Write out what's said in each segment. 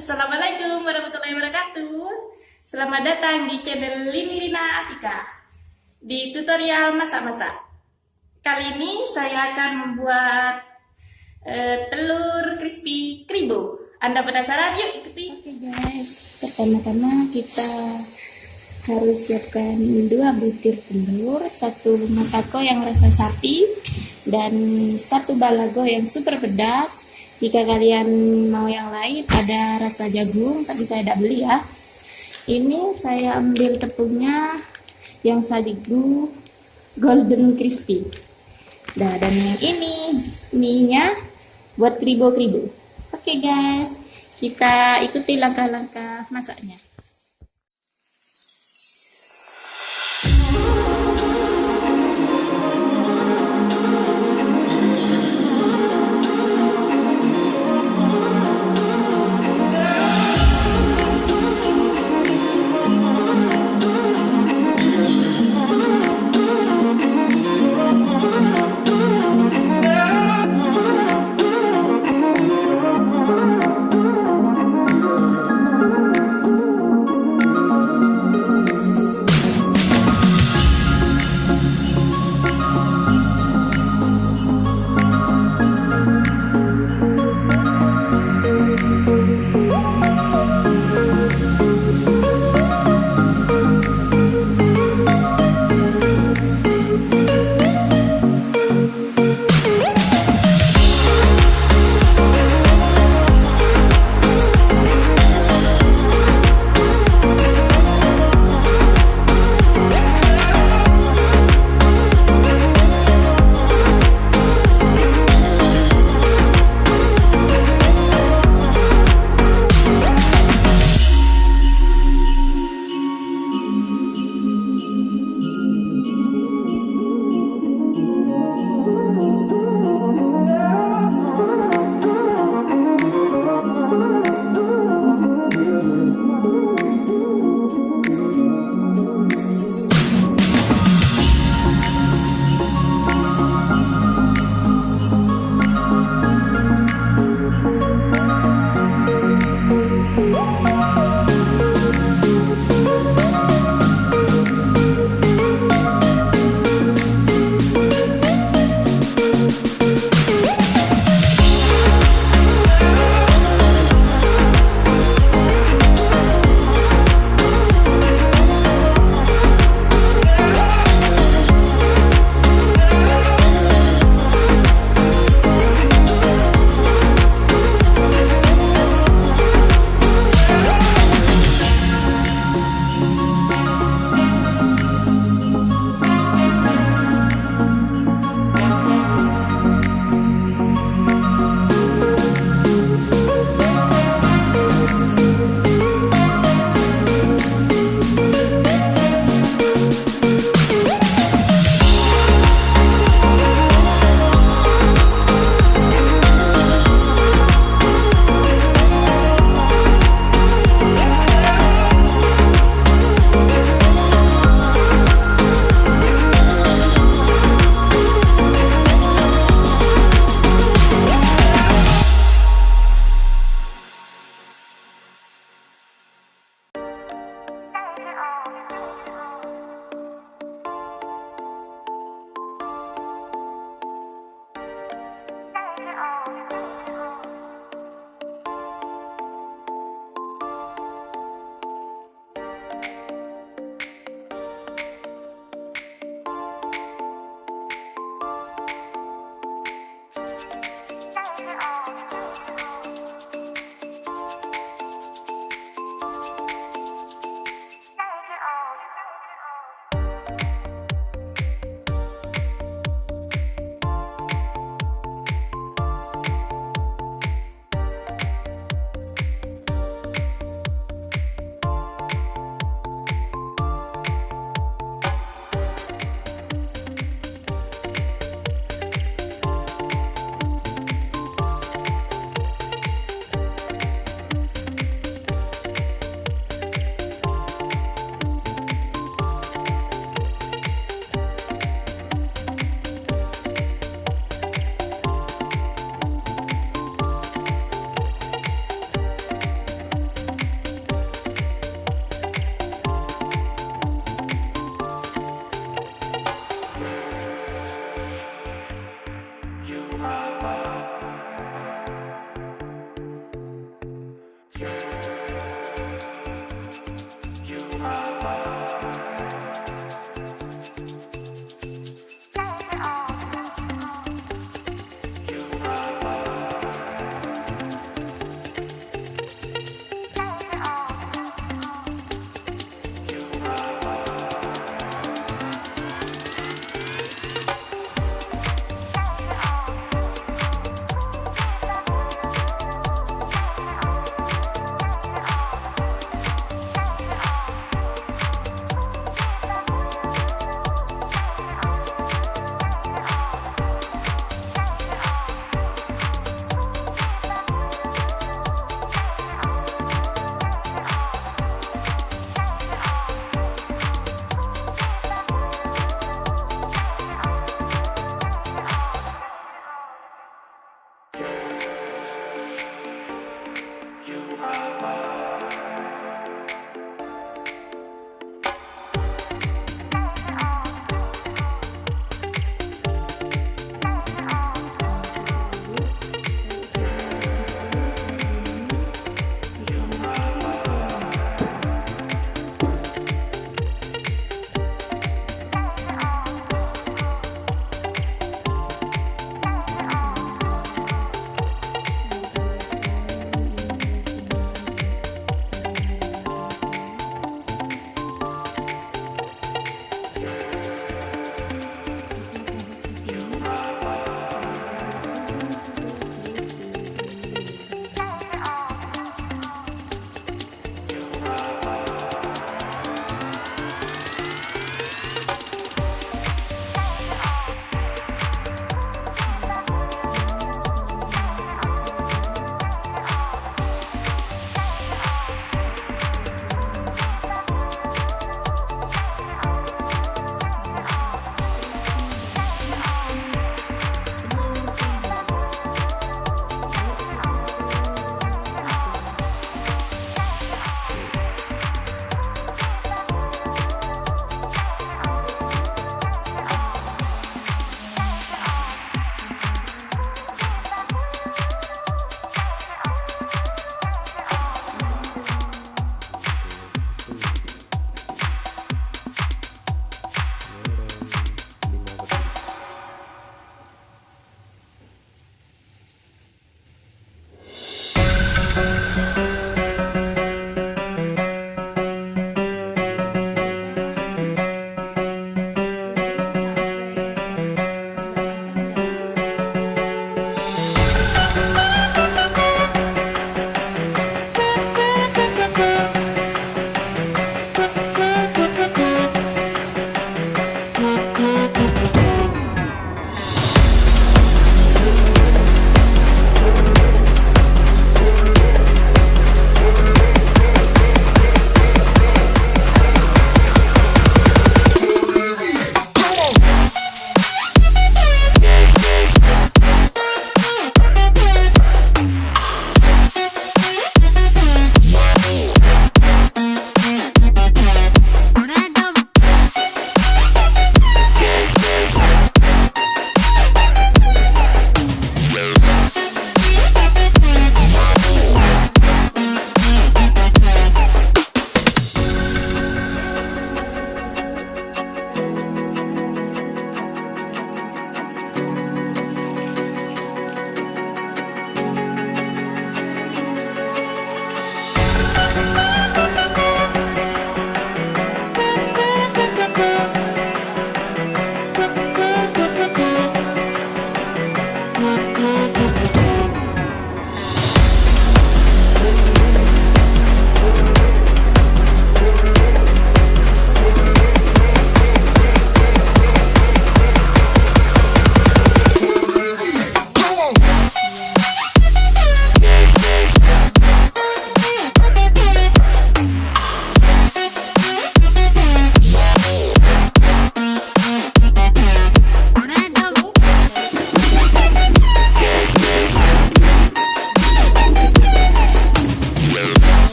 Assalamualaikum warahmatullahi wabarakatuh. Selamat datang di channel Lini, Rina, Antika di tutorial masak-masak. Kali ini saya akan membuat telur crispy kribo. Anda penasaran? Yuk ikuti. Oke guys, pertama-tama kita harus siapkan 2 butir telur, 1 masako yang rasa sapi, dan 1 balago yang super pedas. Jika kalian mau yang lain ada rasa jagung, tapi saya tidak beli ya. Ini saya ambil tepungnya yang sagu golden crispy. Nah, dan yang ini mie-nya buat kribo-kribo. Oke guys, kita ikuti langkah-langkah masaknya.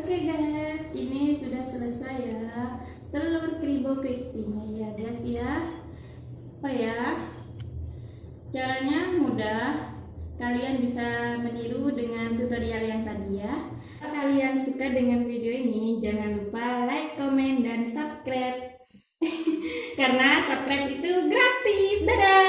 Oke guys, ini sudah selesai ya. Telur kribo crispy-nya ya guys ya. Oh ya, caranya mudah. Kalian bisa meniru dengan tutorial yang tadi ya. Kalau kalian suka dengan video ini, jangan lupa like, komen, dan subscribe. Karena subscribe itu gratis. Dadah!